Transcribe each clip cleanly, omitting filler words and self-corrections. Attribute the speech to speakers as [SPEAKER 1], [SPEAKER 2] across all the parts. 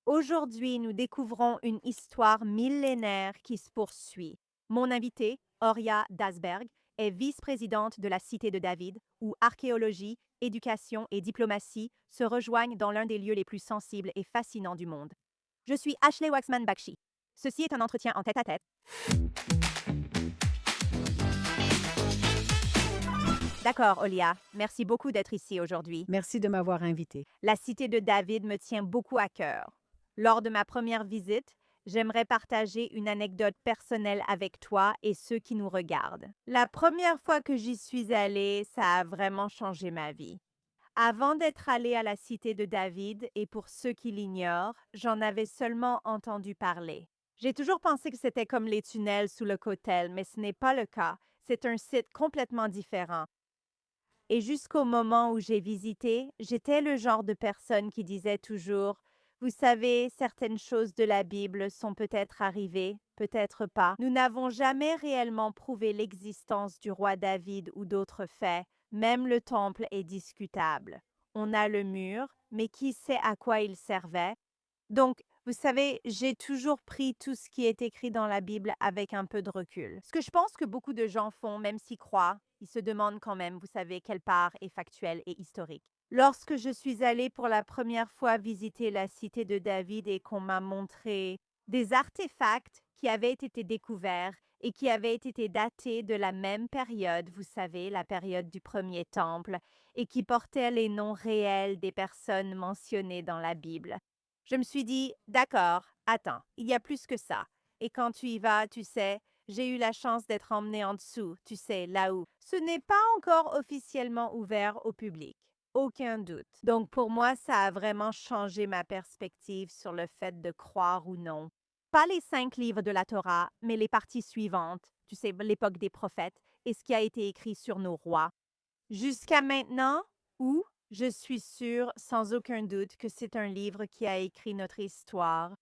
[SPEAKER 1] Aujourd'hui, nous découvrons une histoire millénaire qui se poursuit. Mon invitée, Oria Dasberg, est vice-présidente de la Cité de David, où archéologie, éducation et diplomatie se rejoignent dans l'un des lieux les plus sensibles et fascinants du monde. Je suis Ashley Waxman Bakshi. Ceci est un entretien en tête-à-tête. D'accord, Olia. Merci beaucoup d'être ici aujourd'hui.
[SPEAKER 2] Merci de m'avoir invité.
[SPEAKER 1] La Cité de David me tient beaucoup à cœur. Lors de ma première visite, j'aimerais partager une anecdote personnelle avec toi et ceux qui nous regardent. La première fois que j'y suis allée, ça a vraiment changé ma vie. Avant d'être allée à la Cité de David, et pour ceux qui l'ignorent, j'en avais seulement entendu parler. J'ai toujours pensé que c'était comme les tunnels sous le Kotel, mais ce n'est pas le cas. C'est un site complètement différent. Et jusqu'au moment où j'ai visité, j'étais le genre de personne qui disait toujours, vous savez, certaines choses de la Bible sont peut-être arrivées, peut-être pas. Nous n'avons jamais réellement prouvé l'existence du roi David ou d'autres faits. Même le temple est discutable. On a le mur, mais qui sait à quoi il servait? Donc, vous savez, j'ai toujours pris tout ce qui est écrit dans la Bible avec un peu de recul. Ce que je pense que beaucoup de gens font, même s'ils croient, ils se demandent quand même, vous savez, quelle part est factuelle et historique. Lorsque je suis allée pour la première fois visiter la cité de David et qu'on m'a montré des artefacts qui avaient été découverts et qui avaient été datés de la même période, vous savez, la période du premier temple, et qui portaient les noms réels des personnes mentionnées dans la Bible. Je me suis dit, d'accord, attends, il y a plus que ça. Et quand tu y vas, tu sais, j'ai eu la chance d'être emmenée en dessous, tu sais, là-haut. Ce n'est pas encore officiellement ouvert au public. Aucun doute. Donc pour moi, ça a vraiment changé ma perspective sur le fait de croire ou non. Pas les 5 livres de la Torah, mais les parties suivantes, tu sais, l'époque des prophètes et ce qui a été écrit sur nos rois. Jusqu'à maintenant, où je suis sûre, sans aucun doute, que c'est un livre qui a écrit notre histoire.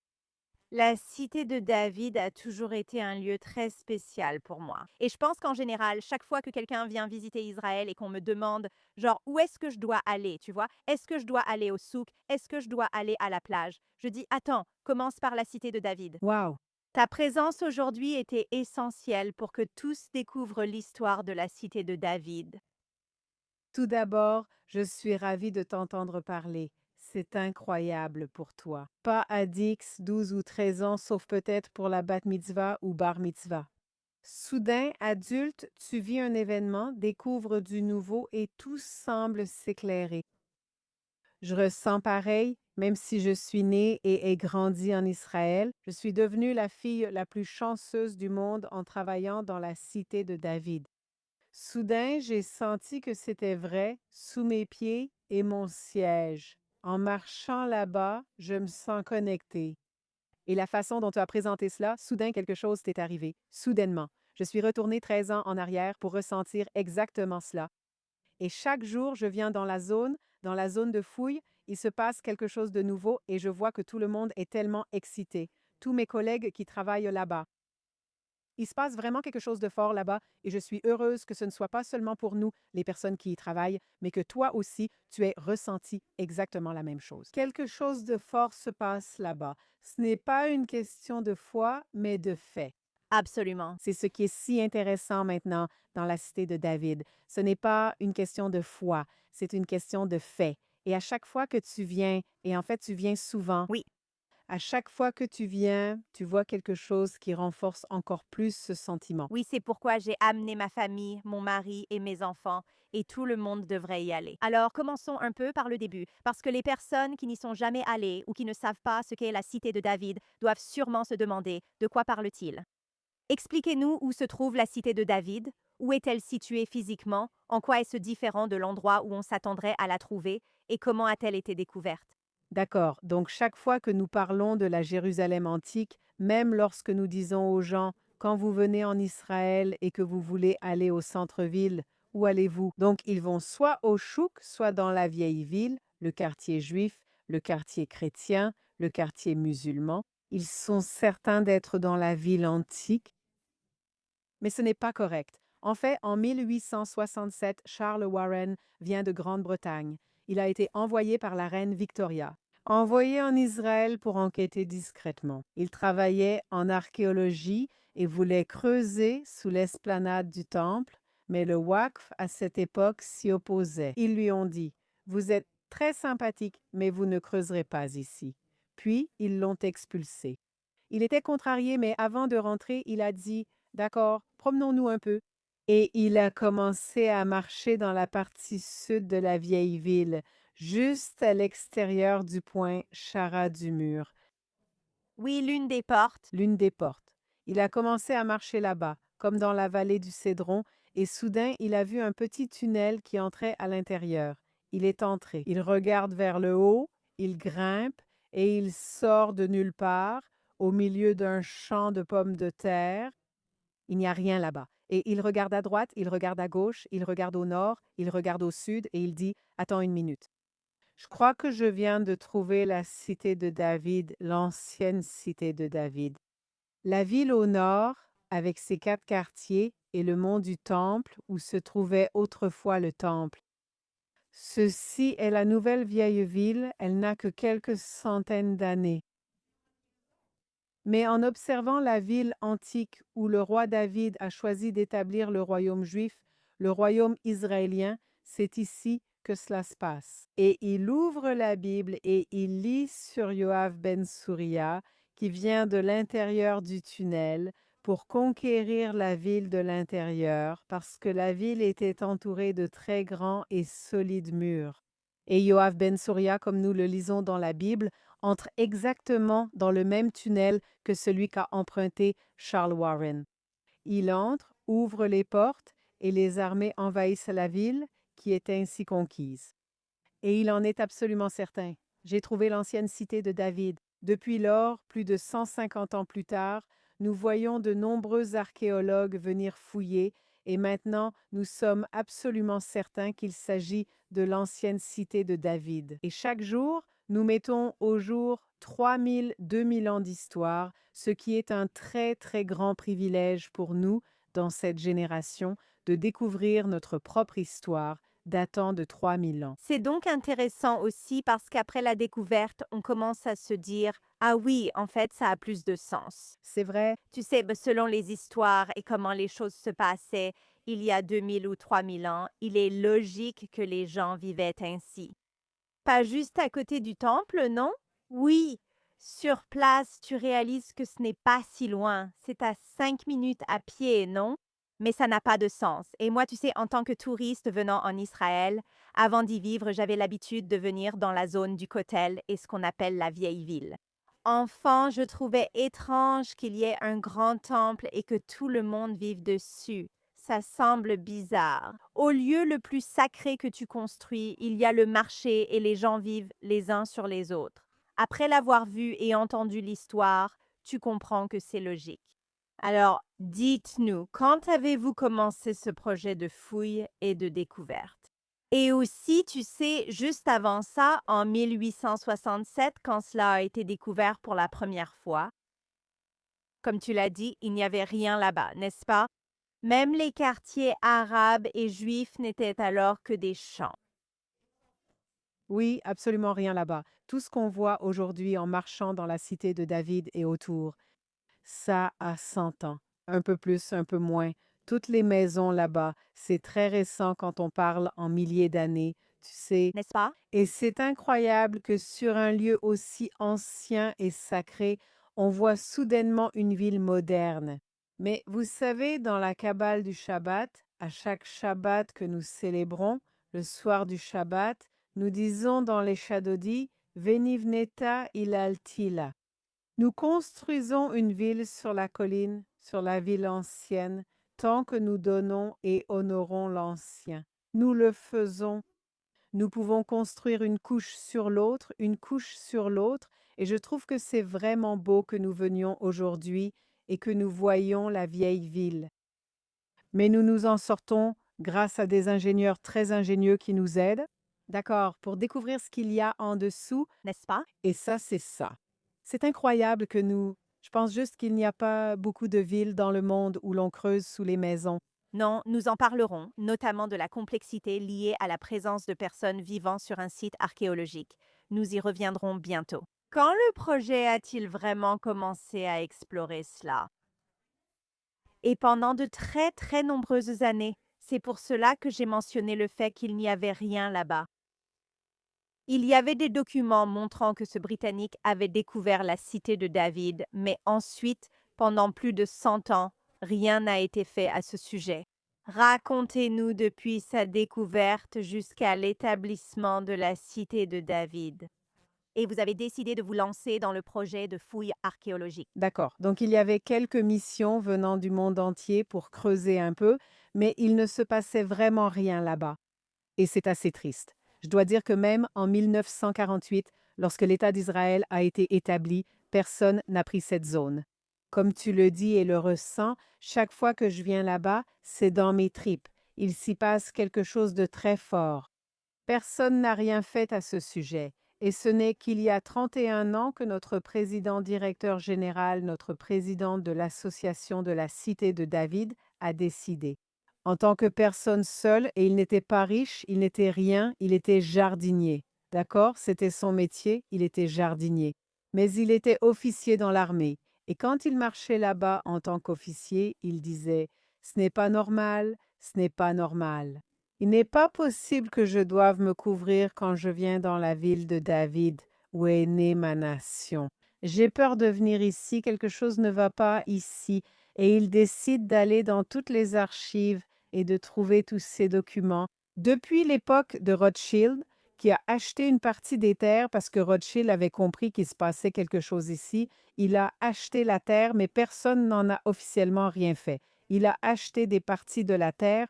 [SPEAKER 1] La cité de David a toujours été un lieu très spécial pour moi. Et je pense qu'en général, chaque fois que quelqu'un vient visiter Israël et qu'on me demande, genre, où est-ce que je dois aller, tu vois? Est-ce que je dois aller au souk? Est-ce que je dois aller à la plage? Je dis, attends, commence par la cité de David.
[SPEAKER 2] Wow!
[SPEAKER 1] Ta présence aujourd'hui était essentielle pour que tous découvrent l'histoire de la cité de David.
[SPEAKER 2] Tout d'abord, je suis ravie de t'entendre parler. C'est incroyable pour toi. Pas à 10, 12 ou 13 ans, sauf peut-être pour la bat mitzvah ou bar mitzvah. Soudain, adulte, tu vis un événement, découvres du nouveau et tout semble s'éclairer. Je ressens pareil, même si je suis née et ai grandi en Israël. Je suis devenue la fille la plus chanceuse du monde en travaillant dans la cité de David. Soudain, j'ai senti que c'était vrai, sous mes pieds et mon siège. En marchant là-bas, je me sens connectée. Et la façon dont tu as présenté cela, soudain quelque chose t'est arrivé, soudainement. Je suis retournée 13 ans en arrière pour ressentir exactement cela. Et chaque jour, je viens dans la zone de fouille, il se passe quelque chose de nouveau et je vois que tout le monde est tellement excité. Tous mes collègues qui travaillent là-bas. Il se passe vraiment quelque chose de fort là-bas et je suis heureuse que ce ne soit pas seulement pour nous, les personnes qui y travaillent, mais que toi aussi, tu aies ressenti exactement la même chose. Quelque chose de fort se passe là-bas. Ce n'est pas une question de foi, mais de fait.
[SPEAKER 1] Absolument.
[SPEAKER 2] C'est ce qui est si intéressant maintenant dans la cité de David. Ce n'est pas une question de foi, c'est une question de fait. Et à chaque fois que tu viens, et en fait tu viens souvent,
[SPEAKER 1] Oui.
[SPEAKER 2] à chaque fois que tu viens, tu vois quelque chose qui renforce encore plus ce sentiment.
[SPEAKER 1] Oui, c'est pourquoi j'ai amené ma famille, mon mari et mes enfants, et tout le monde devrait y aller. Alors, commençons un peu par le début, parce que les personnes qui n'y sont jamais allées ou qui ne savent pas ce qu'est la cité de David doivent sûrement se demander de quoi parle-t-il. Expliquez-nous où se trouve la cité de David, où est-elle située physiquement, en quoi est-ce différent de l'endroit où on s'attendrait à la trouver, et comment a-t-elle été découverte?
[SPEAKER 2] D'accord. Donc, chaque fois que nous parlons de la Jérusalem antique, même lorsque nous disons aux gens, quand vous venez en Israël et que vous voulez aller au centre-ville, où allez-vous? Donc, ils vont soit au Chouk, soit dans la vieille ville, le quartier juif, le quartier chrétien, le quartier musulman. Ils sont certains d'être dans la ville antique, mais ce n'est pas correct. En fait, en 1867, Charles Warren vient de Grande-Bretagne. Il a été envoyé par la reine Victoria. envoyé en Israël pour enquêter discrètement. Il travaillait en archéologie et voulait creuser sous l'esplanade du temple, mais le Waqf à cette époque s'y opposait. Ils lui ont dit: Vous êtes très sympathique, mais vous ne creuserez pas ici. Puis ils l'ont expulsé. Il était contrarié, mais avant de rentrer, il a dit: D'accord, promenons-nous un peu. Et il a commencé à marcher dans la partie sud de la vieille ville, juste à l'extérieur du point Chara du mur,
[SPEAKER 1] Oui, l'une des portes.
[SPEAKER 2] l'une des portes. Il a commencé à marcher là-bas, comme dans la vallée du Cédron, et soudain il a vu un petit tunnel qui entrait à l'intérieur. Il est entré. Il regarde vers le haut, il grimpe, et il sort de nulle part, au milieu d'un champ de pommes de terre. Il n'y a rien là-bas. Et il regarde à droite, il regarde à gauche, il regarde au nord, il regarde au sud, et il dit: Attends une minute. Je crois que je viens de trouver la cité de David, l'ancienne cité de David. La ville au nord, avec ses 4 quartiers, et le mont du Temple, où se trouvait autrefois le Temple. Ceci est la nouvelle vieille ville, elle n'a que quelques centaines d'années. Mais en observant la ville antique où le roi David a choisi d'établir le royaume juif, le royaume israélien, c'est ici que cela se passe. Et il ouvre la Bible et il lit sur Yoav ben Tsuriya, qui vient de l'intérieur du tunnel, pour conquérir la ville de l'intérieur, parce que la ville était entourée de très grands et solides murs. Et Yoav ben Tsuriya, comme nous le lisons dans la Bible, entre exactement dans le même tunnel que celui qu'a emprunté Charles Warren. Il entre, ouvre les portes, et les armées envahissent la ville, qui est ainsi conquise. Et il en est absolument certain. J'ai trouvé l'ancienne cité de David. Depuis lors, plus de 150 ans plus tard, nous voyons de nombreux archéologues venir fouiller, et maintenant nous sommes absolument certains qu'il s'agit de l'ancienne cité de David. Et chaque jour, nous mettons au jour 3000, 2000 ans d'histoire, ce qui est un très très grand privilège pour nous, dans cette génération, de découvrir notre propre histoire datant de 3000 ans.
[SPEAKER 1] C'est donc intéressant aussi parce qu'après la découverte, on commence à se dire: ah oui, en fait, ça a plus de sens.
[SPEAKER 2] C'est vrai,
[SPEAKER 1] Tu sais, selon les histoires et comment les choses se passaient il y a 2000 ou 3000 ans, il est logique que les gens vivaient ainsi. Pas juste à côté du temple, non? Oui, sur place, tu réalises que ce n'est pas si loin. C'est à 5 minutes à pied, non? Mais ça n'a pas de sens. Et moi, tu sais, en tant que touriste venant en Israël, avant d'y vivre, j'avais l'habitude de venir dans la zone du Kotel et ce qu'on appelle la vieille ville. Enfant, je trouvais étrange qu'il y ait un grand temple et que tout le monde vive dessus. Ça semble bizarre. Au lieu le plus sacré que tu construis, il y a le marché et les gens vivent les uns sur les autres. Après l'avoir vu et entendu l'histoire, tu comprends que c'est logique. Alors, dites-nous, quand avez-vous commencé ce projet de fouille et de découverte? Et aussi, tu sais, juste avant ça, en 1867, quand cela a été découvert pour la première fois, comme tu l'as dit, il n'y avait rien là-bas, n'est-ce pas? Même les quartiers arabes et juifs n'étaient alors que des champs.
[SPEAKER 2] oui, absolument rien là-bas. Tout ce qu'on voit aujourd'hui en marchant dans la cité de David et autour, ça a 100 ans, un peu plus, un peu moins. Toutes les maisons là-bas, c'est très récent quand on parle en milliers d'années, tu sais.
[SPEAKER 1] N'est-ce pas?
[SPEAKER 2] Et c'est incroyable que sur un lieu aussi ancien et sacré, on voit soudainement une ville moderne. Mais vous savez, dans la Kabbale du Shabbat, à chaque Shabbat que nous célébrons, le soir du Shabbat, nous disons dans les Shadodi, Venivneta ilal Tila. Nous construisons une ville sur la colline, sur la ville ancienne, tant que nous donnons et honorons l'ancien. Nous le faisons. Nous pouvons construire une couche sur l'autre, une couche sur l'autre, et je trouve que c'est vraiment beau que nous venions aujourd'hui et que nous voyions la vieille ville. Mais nous nous en sortons grâce à des ingénieurs très ingénieux qui nous aident, d'accord, pour découvrir ce qu'il y a en dessous,
[SPEAKER 1] N'est-ce pas?
[SPEAKER 2] et ça, c'est ça. C'est incroyable que je pense juste qu'il n'y a pas beaucoup de villes dans le monde où l'on creuse sous les maisons.
[SPEAKER 1] Non, nous en parlerons, notamment de la complexité liée à la présence de personnes vivant sur un site archéologique. Nous y reviendrons bientôt. Quand le projet a-t-il vraiment commencé à explorer cela? Et pendant de très très nombreuses années, c'est pour cela que j'ai mentionné le fait qu'il n'y avait rien là-bas. Il y avait des documents montrant que ce Britannique avait découvert la cité de David, mais ensuite, pendant plus de 100 ans, rien n'a été fait à ce sujet. Racontez-nous depuis sa découverte jusqu'à l'établissement de la cité de David. Et vous avez décidé de vous lancer dans le projet de fouilles archéologiques.
[SPEAKER 2] D'accord. Donc il y avait quelques missions venant du monde entier pour creuser un peu, mais il ne se passait vraiment rien là-bas. Et c'est assez triste. Je dois dire que même en 1948, lorsque l'État d'Israël a été établi, personne n'a pris cette zone. Comme tu le dis et le ressens, chaque fois que je viens là-bas, c'est dans mes tripes. Il s'y passe quelque chose de très fort. Personne n'a rien fait à ce sujet. Et ce n'est qu'il y a 31 ans que notre président directeur général, notre président de l'association de la Cité de David, a décidé. En tant que personne seule, et il n'était pas riche, il n'était rien, il était jardinier. D'accord? C'était son métier, il était jardinier. Mais il était officier dans l'armée. Et quand il marchait là-bas en tant qu'officier, il disait: Ce n'est pas normal, ce n'est pas normal. Il n'est pas possible que je doive me couvrir quand je viens dans la ville de David, où est née ma nation. J'ai peur de venir ici, quelque chose ne va pas ici, et il décide d'aller dans toutes les archives et de trouver tous ces documents. Depuis l'époque de Rothschild, qui a acheté une partie des terres parce que Rothschild avait compris qu'il se passait quelque chose ici, il a acheté la terre, mais personne n'en a officiellement rien fait. Il a acheté des parties de la terre.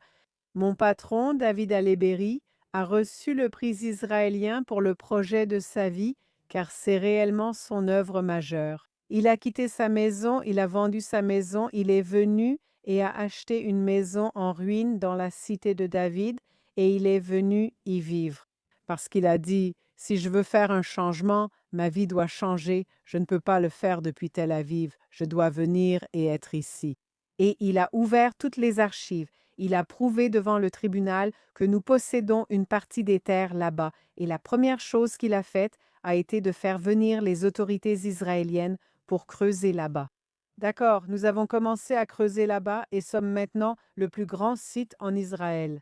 [SPEAKER 2] Mon patron, David Alébéry, a reçu le prix israélien pour le projet de sa vie, car c'est réellement son œuvre majeure. Il a quitté sa maison, il a vendu sa maison, il est venu et a acheté une maison en ruine dans la cité de David, et il est venu y vivre. Parce qu'il a dit, si je veux faire un changement, ma vie doit changer, je ne peux pas le faire depuis Tel Aviv, je dois venir et être ici. Et il a ouvert toutes les archives. Il a prouvé devant le tribunal que nous possédons une partie des terres là-bas, et la première chose qu'il a faite a été de faire venir les autorités israéliennes pour creuser là-bas. D'accord, nous avons commencé à creuser là-bas et sommes maintenant le plus grand site en Israël.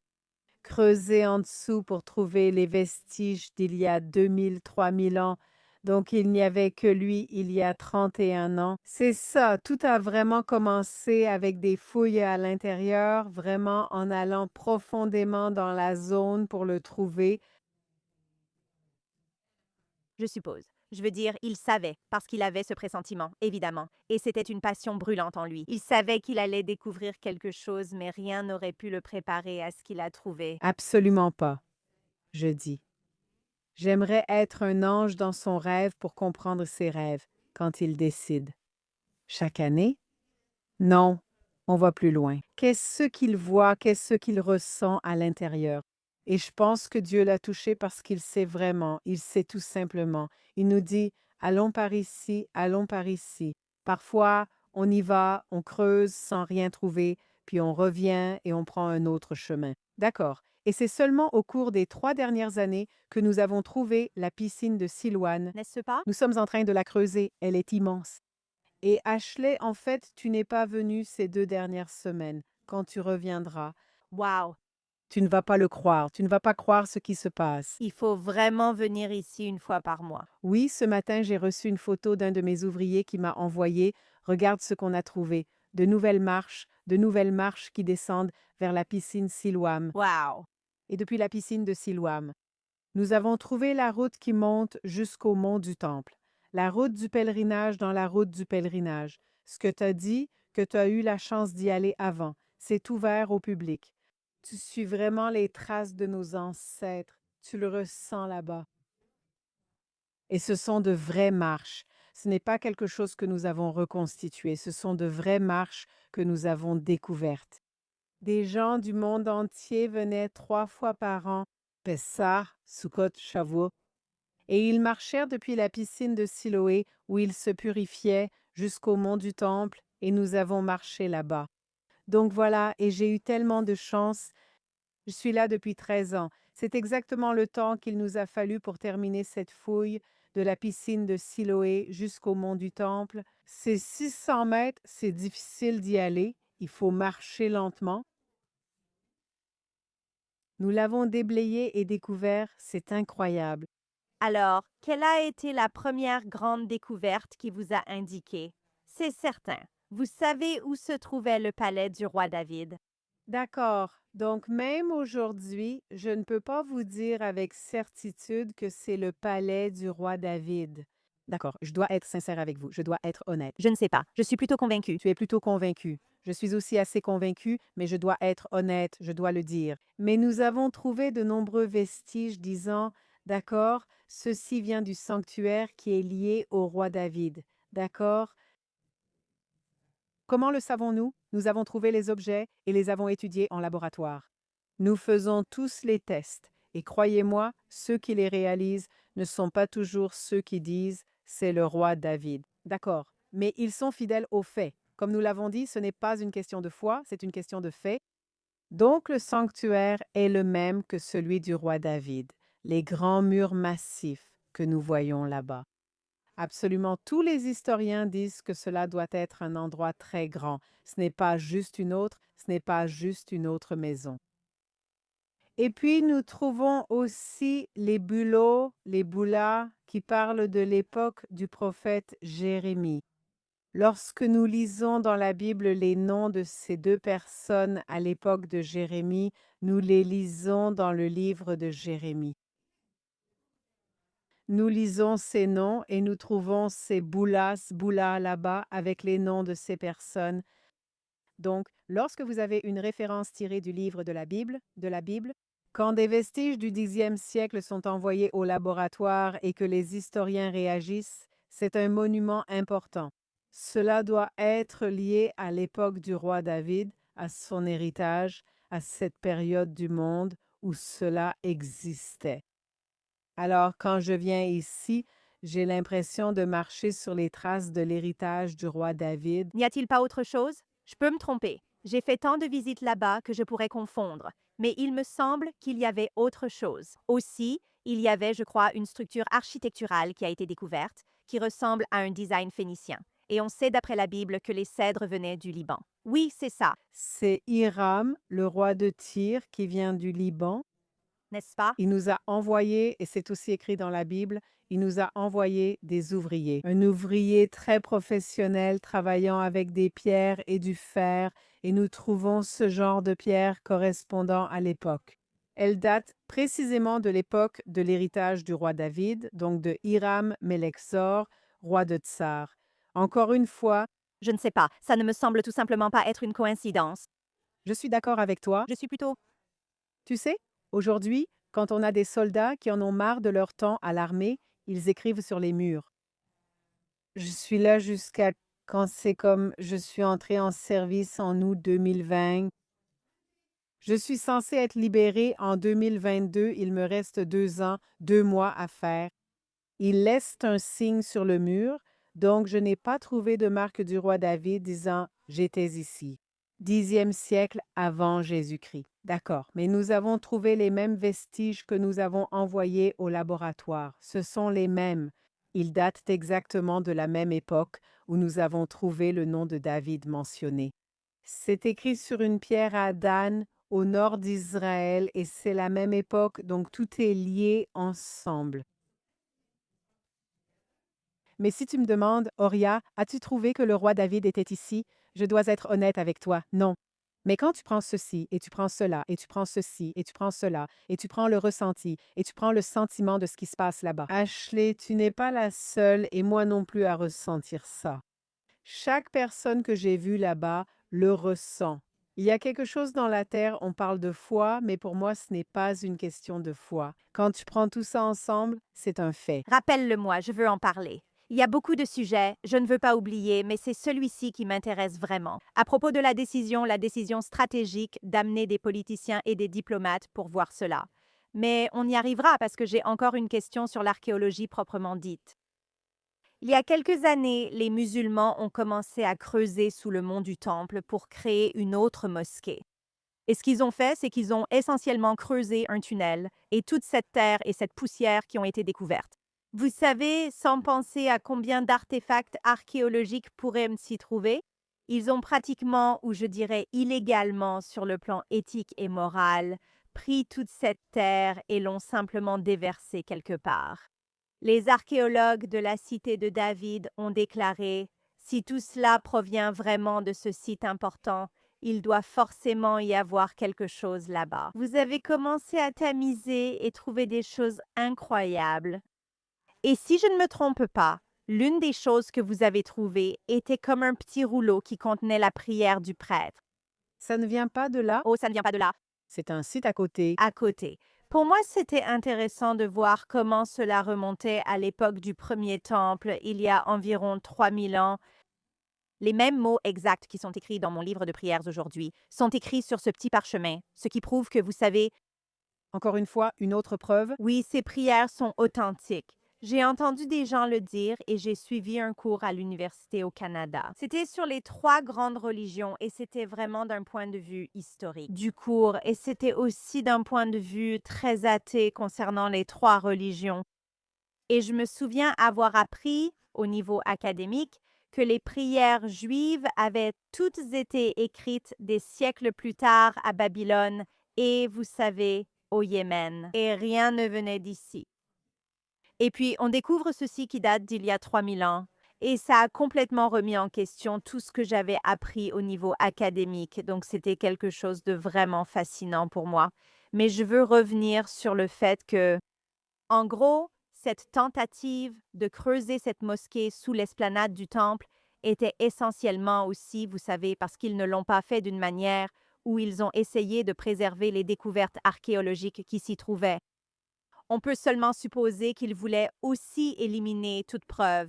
[SPEAKER 2] Creuser en dessous pour trouver les vestiges d'il y a 2000, 3000 ans. Donc, il n'y avait que lui il y a 31 ans. C'est ça, tout a vraiment commencé avec des fouilles à l'intérieur, vraiment en allant profondément dans la zone pour le trouver.
[SPEAKER 1] Je suppose. Je veux dire, il savait, parce qu'il avait ce pressentiment, évidemment. Et c'était une passion brûlante en lui. Il savait qu'il allait découvrir quelque chose, mais rien n'aurait pu le préparer à ce qu'il a trouvé.
[SPEAKER 2] Absolument pas, je dis. J'aimerais être un ange dans son rêve pour comprendre ses rêves quand il décide. Chaque année? Non, on va plus loin. Qu'est-ce qu'il voit, qu'est-ce qu'il ressent à l'intérieur? Et je pense que Dieu l'a touché parce qu'il sait vraiment, il sait tout simplement. Il nous dit, allons par ici, allons par ici. Parfois, on y va, on creuse sans rien trouver, puis on revient et on prend un autre chemin. D'accord. Et c'est seulement au cours des 3 dernières années que nous avons trouvé la piscine de Silouane.
[SPEAKER 1] N'est-ce pas?
[SPEAKER 2] Nous sommes en train de la creuser, elle est immense. Et Ashley, en fait, tu n'es pas venu ces 2 dernières semaines. Quand tu reviendras,
[SPEAKER 1] Wow!
[SPEAKER 2] tu ne vas pas le croire, tu ne vas pas croire ce qui se passe.
[SPEAKER 1] Il faut vraiment venir ici une fois par mois.
[SPEAKER 2] Oui, ce matin, j'ai reçu une photo d'un de mes ouvriers qui m'a envoyé. Regarde ce qu'on a trouvé. De nouvelles marches qui descendent vers la piscine Siloam.
[SPEAKER 1] Wow!
[SPEAKER 2] Et depuis la piscine de Siloam, nous avons trouvé la route qui monte jusqu'au mont du Temple. La route du pèlerinage dans la route du pèlerinage. Ce que tu as dit, que tu as eu la chance d'y aller avant, c'est ouvert au public. Tu suis vraiment les traces de nos ancêtres. Tu le ressens là-bas. Et ce sont de vraies marches. Ce n'est pas quelque chose que nous avons reconstitué. Ce sont de vraies marches que nous avons découvertes. Des gens du monde entier venaient 3 fois par an, Pessah, Sukkot, Shavuot, et ils marchèrent depuis la piscine de Siloé où ils se purifiaient jusqu'au mont du Temple, et nous avons marché là-bas. Donc voilà, et j'ai eu tellement de chance. Je suis là depuis 13 ans. C'est exactement le temps qu'il nous a fallu pour terminer cette fouille de la piscine de Siloé jusqu'au mont du Temple. C'est 600 mètres, c'est difficile d'y aller. Il faut marcher lentement. Nous l'avons déblayé et découvert, c'est incroyable.
[SPEAKER 1] Alors, quelle a été la première grande découverte qui vous a indiqué? C'est certain. Vous savez où se trouvait le palais du roi David.
[SPEAKER 2] D'accord. Donc, même aujourd'hui, je ne peux pas vous dire avec certitude que c'est le palais du roi David. D'accord, je dois être sincère avec vous, je dois être honnête.
[SPEAKER 1] Je ne sais pas. Je suis plutôt convaincue.
[SPEAKER 2] Tu es plutôt convaincu. Je suis aussi assez convaincu, mais je dois être honnête, je dois le dire. Mais nous avons trouvé de nombreux vestiges disant, d'accord, ceci vient du sanctuaire qui est lié au roi David. D'accord? Comment le savons-nous? Nous avons trouvé les objets et les avons étudiés en laboratoire. Nous faisons tous les tests et croyez-moi, ceux qui les réalisent ne sont pas toujours ceux qui disent c'est le roi David. D'accord, mais ils sont fidèles aux faits. Comme nous l'avons dit, ce n'est pas une question de foi, c'est une question de fait. Donc le sanctuaire est le même que celui du roi David, les grands murs massifs que nous voyons là-bas. Absolument tous les historiens disent que cela doit être un endroit très grand. Ce n'est pas juste une autre, ce n'est pas juste une autre maison. Et puis nous trouvons aussi les bulots, les boulas, qui parlent de l'époque du prophète Jérémie. Lorsque nous lisons dans la Bible les noms de ces deux personnes à l'époque de Jérémie, nous les lisons dans le livre de Jérémie. Nous lisons ces noms et nous trouvons ces boulas là-bas avec les noms de ces personnes. Donc, lorsque vous avez une référence tirée du livre de la Bible, quand des vestiges du 10e siècle sont envoyés au laboratoire et que les historiens réagissent, c'est un monument important. Cela doit être lié à l'époque du roi David, à son héritage, à cette période du monde où cela existait. Alors, quand je viens ici, j'ai l'impression de marcher sur les traces de l'héritage du roi David.
[SPEAKER 1] N'y a-t-il pas autre chose? Je peux me tromper. J'ai fait tant de visites là-bas que je pourrais confondre, mais il me semble qu'il y avait autre chose. Aussi, il y avait, je crois, une structure architecturale qui a été découverte, qui ressemble à un design phénicien. Et on sait d'après la Bible que les cèdres venaient du Liban. Oui, c'est ça,
[SPEAKER 2] C'est Hiram, le roi de Tyr, qui vient du Liban.
[SPEAKER 1] n'est-ce pas?
[SPEAKER 2] Il nous a envoyé, et c'est aussi écrit dans la Bible, il nous a envoyé des ouvriers. Un ouvrier très professionnel travaillant avec des pierres et du fer, et nous trouvons ce genre de pierres correspondant à l'époque. Elle date précisément de l'époque de l'héritage du roi David, donc de Hiram Melechzor, roi de Tsar. Encore une fois,
[SPEAKER 1] Je ne sais pas, ça ne me semble tout simplement pas être une coïncidence.
[SPEAKER 2] je suis d'accord avec toi.
[SPEAKER 1] Je suis plutôt...
[SPEAKER 2] Tu sais, aujourd'hui, quand on a des soldats qui en ont marre de leur temps à l'armée, ils écrivent sur les murs. Je suis là jusqu'à quand c'est comme je suis entrée en service en août 2020. Je suis censée être libérée en 2022. Il me reste 2 ans, 2 mois à faire. Ils laissent un signe sur le mur, donc je n'ai pas trouvé de marque du roi David disant j'étais ici. 10e siècle avant Jésus-Christ. D'accord, mais nous avons trouvé les mêmes vestiges que nous avons envoyés au laboratoire. Ce sont les mêmes. Ils datent exactement de la même époque où nous avons trouvé le nom de David mentionné. C'est écrit sur une pierre à Dan, au nord d'Israël, et c'est la même époque, donc tout est lié ensemble. Mais si tu me demandes, Oria, as-tu trouvé que le roi David était ici? Je dois être honnête avec toi, non. Mais quand tu prends ceci, et tu prends cela, et tu prends ceci, et tu prends cela, et tu prends le ressenti, et tu prends le sentiment de ce qui se passe là-bas. Ashley, tu n'es pas la seule, et moi non plus, à ressentir ça. Chaque personne que j'ai vue là-bas le ressent. Il y a quelque chose dans la terre, on parle de foi, mais pour moi, ce n'est pas une question de foi. Quand tu prends tout ça ensemble, c'est un fait.
[SPEAKER 1] Rappelle-le-moi, je veux en parler. Il y a beaucoup de sujets, je ne veux pas oublier, mais c'est celui-ci qui m'intéresse vraiment. À propos de la décision stratégique d'amener des politiciens et des diplomates pour voir cela. Mais on y arrivera parce que j'ai encore une question sur l'archéologie proprement dite. Il y a quelques années, les musulmans ont commencé à creuser sous le mont du Temple pour créer une autre mosquée. Et ce qu'ils ont fait, c'est qu'ils ont essentiellement creusé un tunnel et toute cette terre et cette poussière qui ont été découvertes. Vous savez, sans penser à combien d'artefacts archéologiques pourraient s'y trouver, ils ont pratiquement, ou je dirais illégalement sur le plan éthique et moral, pris toute cette terre et l'ont simplement déversée quelque part. Les archéologues de la cité de David ont déclaré: si tout cela provient vraiment de ce site important, il doit forcément y avoir quelque chose là-bas. Vous avez commencé à tamiser et trouver des choses incroyables. Et si je ne me trompe pas, l'une des choses que vous avez trouvées était comme un petit rouleau qui contenait la prière du prêtre.
[SPEAKER 2] Ça ne vient pas de là?
[SPEAKER 1] Oh, ça ne vient pas de là.
[SPEAKER 2] C'est un site à côté.
[SPEAKER 1] À côté. Pour moi, c'était intéressant de voir comment cela remontait à l'époque du premier temple, il y a environ 3000 ans. Les mêmes mots exacts qui sont écrits dans mon livre de prières aujourd'hui sont écrits sur ce petit parchemin, ce qui prouve que vous savez,
[SPEAKER 2] Encore une fois, une autre preuve.
[SPEAKER 1] oui, ces prières sont authentiques. J'ai entendu des gens le dire et j'ai suivi un cours à l'université au Canada. C'était sur les 3 grandes religions et c'était vraiment d'un point de vue historique du cours et c'était aussi d'un point de vue très athée concernant les 3 religions. Et je me souviens avoir appris, au niveau académique, que les prières juives avaient toutes été écrites des siècles plus tard à Babylone et, vous savez, au Yémen. Et rien ne venait d'ici. Et puis, on découvre ceci qui date d'il y a 3000 ans. Et ça a complètement remis en question tout ce que j'avais appris au niveau académique. Donc, c'était quelque chose de vraiment fascinant pour moi. Mais je veux revenir sur le fait que, en gros, cette tentative de creuser cette mosquée sous l'esplanade du temple était essentiellement aussi, vous savez, parce qu'ils ne l'ont pas fait d'une manière où ils ont essayé de préserver les découvertes archéologiques qui s'y trouvaient. On peut seulement supposer qu'ils voulaient aussi éliminer toute preuve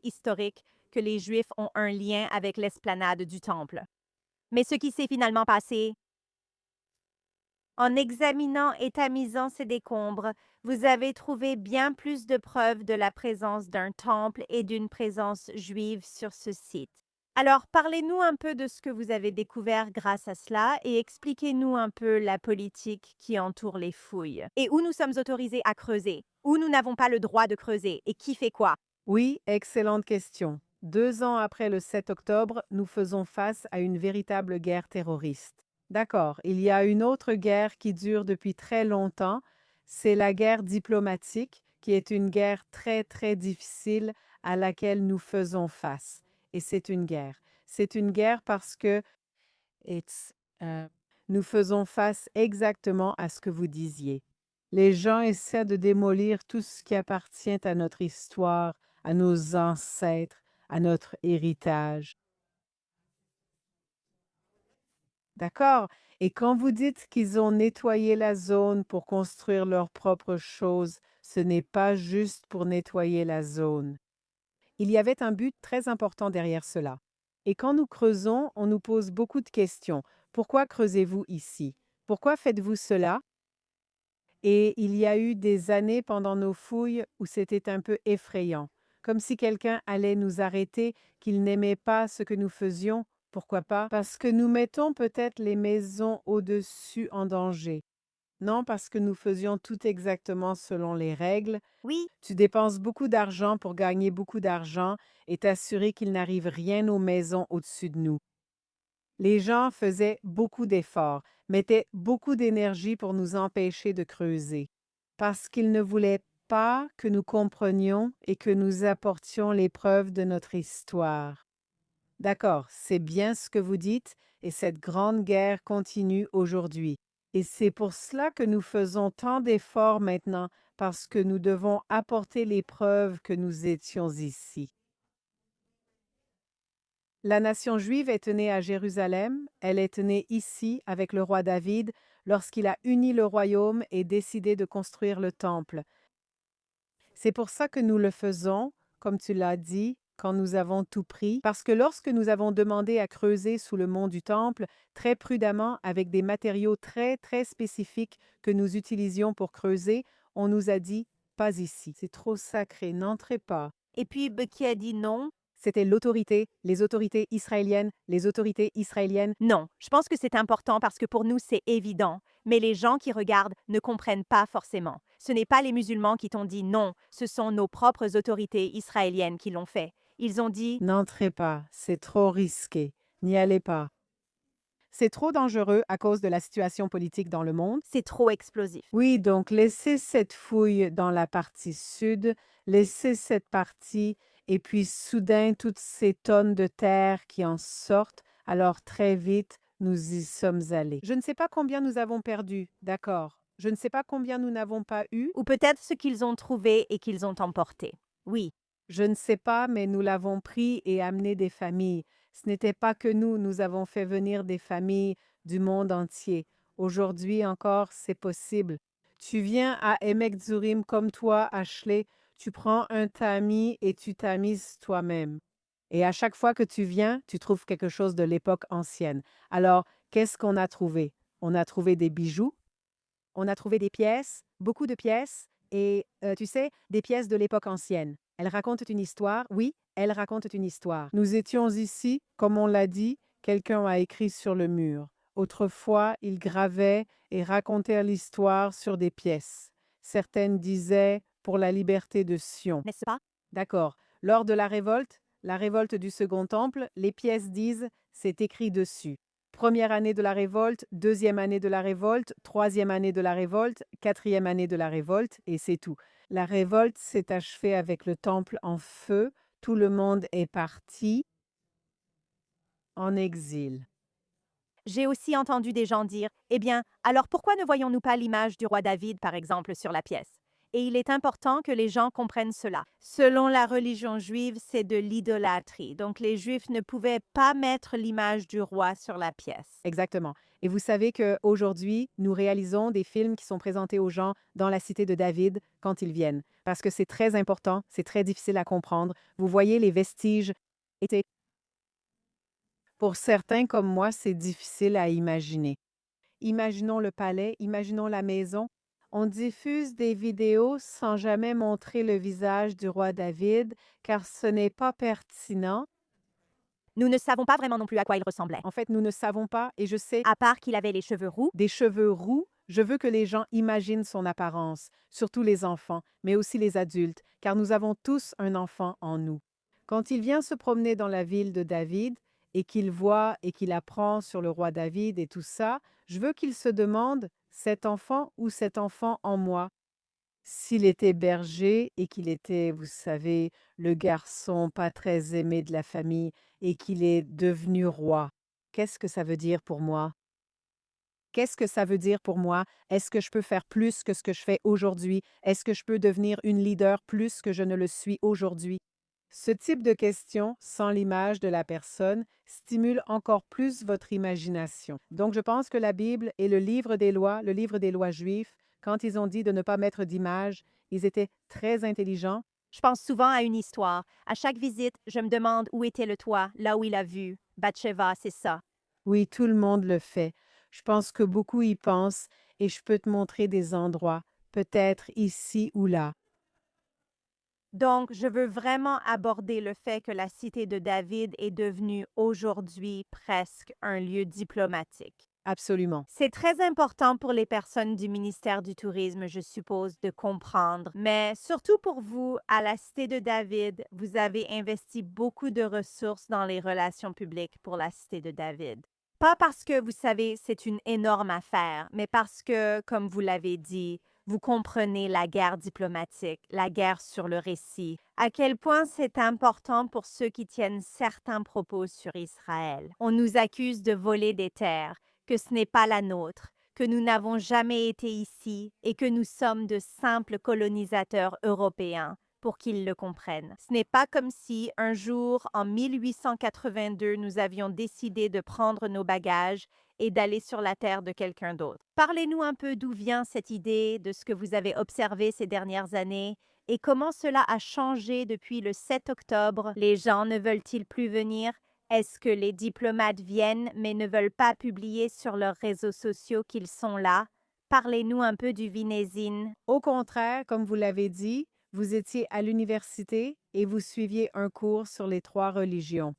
[SPEAKER 1] historique que les Juifs ont un lien avec l'esplanade du temple. Mais ce qui s'est finalement passé, en examinant et tamisant ces décombres, vous avez trouvé bien plus de preuves de la présence d'un temple et d'une présence juive sur ce site. Alors, parlez-nous un peu de ce que vous avez découvert grâce à cela et expliquez-nous un peu la politique qui entoure les fouilles. Et où nous sommes autorisés à creuser, où nous n'avons pas le droit de creuser et qui fait quoi.
[SPEAKER 2] Oui, excellente question. 2 ans après le 7 octobre, nous faisons face à une véritable guerre terroriste. D'accord, il y a une autre guerre qui dure depuis très longtemps, c'est la guerre diplomatique, qui est une guerre très, très difficile à laquelle nous faisons face. Et c'est une guerre. C'est une guerre parce que it's, nous faisons face exactement à ce que vous disiez. Les gens essaient de démolir tout ce qui appartient à notre histoire, à nos ancêtres, à notre héritage. D'accord? Et quand vous dites qu'ils ont nettoyé la zone pour construire leurs propres choses, ce n'est pas juste pour nettoyer la zone. Il y avait un but très important derrière cela. Et quand nous creusons, on nous pose beaucoup de questions. Pourquoi creusez-vous ici? Pourquoi faites-vous cela? Et il y a eu des années pendant nos fouilles où c'était un peu effrayant, comme si quelqu'un allait nous arrêter, qu'il n'aimait pas ce que nous faisions. Pourquoi pas? Parce que nous mettons peut-être les maisons au-dessus en danger. Non, parce que nous faisions tout exactement selon les règles.
[SPEAKER 1] Oui,
[SPEAKER 2] Tu dépenses beaucoup d'argent pour gagner beaucoup d'argent et t'assurer qu'il n'arrive rien aux maisons au-dessus de nous. Les gens faisaient beaucoup d'efforts, mettaient beaucoup d'énergie pour nous empêcher de creuser, parce qu'ils ne voulaient pas que nous comprenions et que nous apportions les preuves de notre histoire. D'accord, c'est bien ce que vous dites, et cette grande guerre continue aujourd'hui. Et c'est pour cela que nous faisons tant d'efforts maintenant, parce que nous devons apporter les preuves que nous étions ici. La nation juive est née à Jérusalem, elle est née ici avec le roi David lorsqu'il a uni le royaume et décidé de construire le temple. C'est pour ça que nous le faisons, comme tu l'as dit, quand nous avons tout pris, parce que lorsque nous avons demandé à creuser sous le mont du temple, très prudemment, avec des matériaux très, très spécifiques que nous utilisions pour creuser, on nous a dit, pas ici, c'est trop sacré, n'entrez pas.
[SPEAKER 1] et puis qui a dit non.
[SPEAKER 2] C'était l'autorité, les autorités israéliennes, les autorités israéliennes.
[SPEAKER 1] Non, je pense que c'est important parce que pour nous, c'est évident, mais les gens qui regardent ne comprennent pas forcément. Ce n'est pas les musulmans qui t'ont dit non, ce sont nos propres autorités israéliennes qui l'ont fait. Ils ont dit
[SPEAKER 2] N'entrez pas, c'est trop risqué. N'y allez pas. C'est trop dangereux à cause de la situation politique dans le monde.
[SPEAKER 1] c'est trop explosif.
[SPEAKER 2] Oui, donc laissez cette fouille dans la partie sud, laissez cette partie, et puis soudain toutes ces tonnes de terre qui en sortent, alors très vite, nous y sommes allés. Je ne sais pas combien nous avons perdu, d'accord. Je ne sais pas combien nous n'avons pas eu.
[SPEAKER 1] Ou peut-être ce qu'ils ont trouvé et qu'ils ont emporté. Oui,
[SPEAKER 2] Je ne sais pas, mais nous l'avons pris et amené des familles. Ce n'était pas que nous avons fait venir des familles du monde entier. Aujourd'hui encore, c'est possible. Tu viens à Emek Zurim comme toi, Ashley, tu prends un tamis et tu tamises toi-même. Et à chaque fois que tu viens, tu trouves quelque chose de l'époque ancienne. Alors, qu'est-ce qu'on a trouvé? On a trouvé des bijoux, on a trouvé des pièces, beaucoup de pièces, et tu sais, des pièces de l'époque ancienne. Elles racontent une histoire, oui, elles racontent une histoire. Nous étions ici, comme on l'a dit, quelqu'un a écrit sur le mur. Autrefois, ils gravaient et racontaient l'histoire sur des pièces. Certaines disaient pour la liberté de Sion.
[SPEAKER 1] n'est-ce pas?
[SPEAKER 2] D'accord. Lors de la révolte du Second Temple, les pièces disent c'est écrit dessus. Première année de la révolte, deuxième année de la révolte, troisième année de la révolte, quatrième année de la révolte, et c'est tout. La révolte s'est achevée avec le temple en feu. Tout le monde est parti en exil.
[SPEAKER 1] J'ai aussi entendu des gens dire eh bien, alors pourquoi ne voyons-nous pas l'image du roi David, par exemple, sur la pièce? Et il est important que les gens comprennent cela. Selon la religion juive, c'est de l'idolâtrie. Donc les Juifs ne pouvaient pas mettre l'image du roi sur la pièce.
[SPEAKER 2] Exactement. Et vous savez qu'aujourd'hui, nous réalisons des films qui sont présentés aux gens dans la cité de David quand ils viennent. Parce que c'est très important, c'est très difficile à comprendre. Vous voyez les vestiges étaient. Pour certains comme moi, c'est difficile à imaginer. Imaginons le palais, imaginons la maison. On diffuse des vidéos sans jamais montrer le visage du roi David, car ce n'est pas pertinent.
[SPEAKER 1] Nous ne savons pas vraiment non plus à quoi il ressemblait.
[SPEAKER 2] En fait, nous ne savons pas, et je sais,
[SPEAKER 1] À part qu'il avait les cheveux roux,
[SPEAKER 2] des cheveux roux, je veux que les gens imaginent son apparence, surtout les enfants, mais aussi les adultes, car nous avons tous un enfant en nous. Quand il vient se promener dans la ville de David et qu'il voit et qu'il apprend sur le roi David et tout ça, je veux qu'il se demande, cet enfant ou cet enfant en moi, s'il était berger et qu'il était, vous savez, le garçon pas très aimé de la famille et qu'il est devenu roi, qu'est-ce que ça veut dire pour moi? Qu'est-ce que ça veut dire pour moi? Est-ce que je peux faire plus que ce que je fais aujourd'hui? Est-ce que je peux devenir une leader plus que je ne le suis aujourd'hui? Ce type de question, sans l'image de la personne, stimule encore plus votre imagination. Donc, je pense que la Bible et le livre des lois juifs, quand ils ont dit de ne pas mettre d'image, ils étaient très intelligents.
[SPEAKER 1] je pense souvent à une histoire. À chaque visite, je me demande où était le toit, là où il a vu. Bathsheba, c'est ça.
[SPEAKER 2] Oui, tout le monde le fait. Je pense que beaucoup y pensent et je peux te montrer des endroits, peut-être ici ou là.
[SPEAKER 1] Donc, je veux vraiment aborder le fait que la cité de David est devenue aujourd'hui presque un lieu diplomatique.
[SPEAKER 2] Absolument.
[SPEAKER 1] C'est très important pour les personnes du ministère du Tourisme, je suppose, de comprendre, mais surtout pour vous, à la Cité de David, vous avez investi beaucoup de ressources dans les relations publiques pour la Cité de David. Pas parce que, vous savez, c'est une énorme affaire, mais parce que, comme vous l'avez dit, vous comprenez la guerre diplomatique, la guerre sur le récit, à quel point c'est important pour ceux qui tiennent certains propos sur Israël. On nous accuse de voler des terres, que ce n'est pas la nôtre, que nous n'avons jamais été ici et que nous sommes de simples colonisateurs européens, pour qu'ils le comprennent. Ce n'est pas comme si, un jour, en 1882, nous avions décidé de prendre nos bagages et d'aller sur la terre de quelqu'un d'autre. Parlez-nous un peu d'où vient cette idée, de ce que vous avez observé ces dernières années et comment cela a changé depuis le 7 octobre. Les gens ne veulent-ils plus venir? Est-ce que les diplomates viennent mais ne veulent pas publier sur leurs réseaux sociaux qu'ils sont là? Parlez-nous un peu du Vinésine.
[SPEAKER 2] Au contraire, comme vous l'avez dit, Vous étiez à l'université et vous suiviez un cours sur les 3 religions.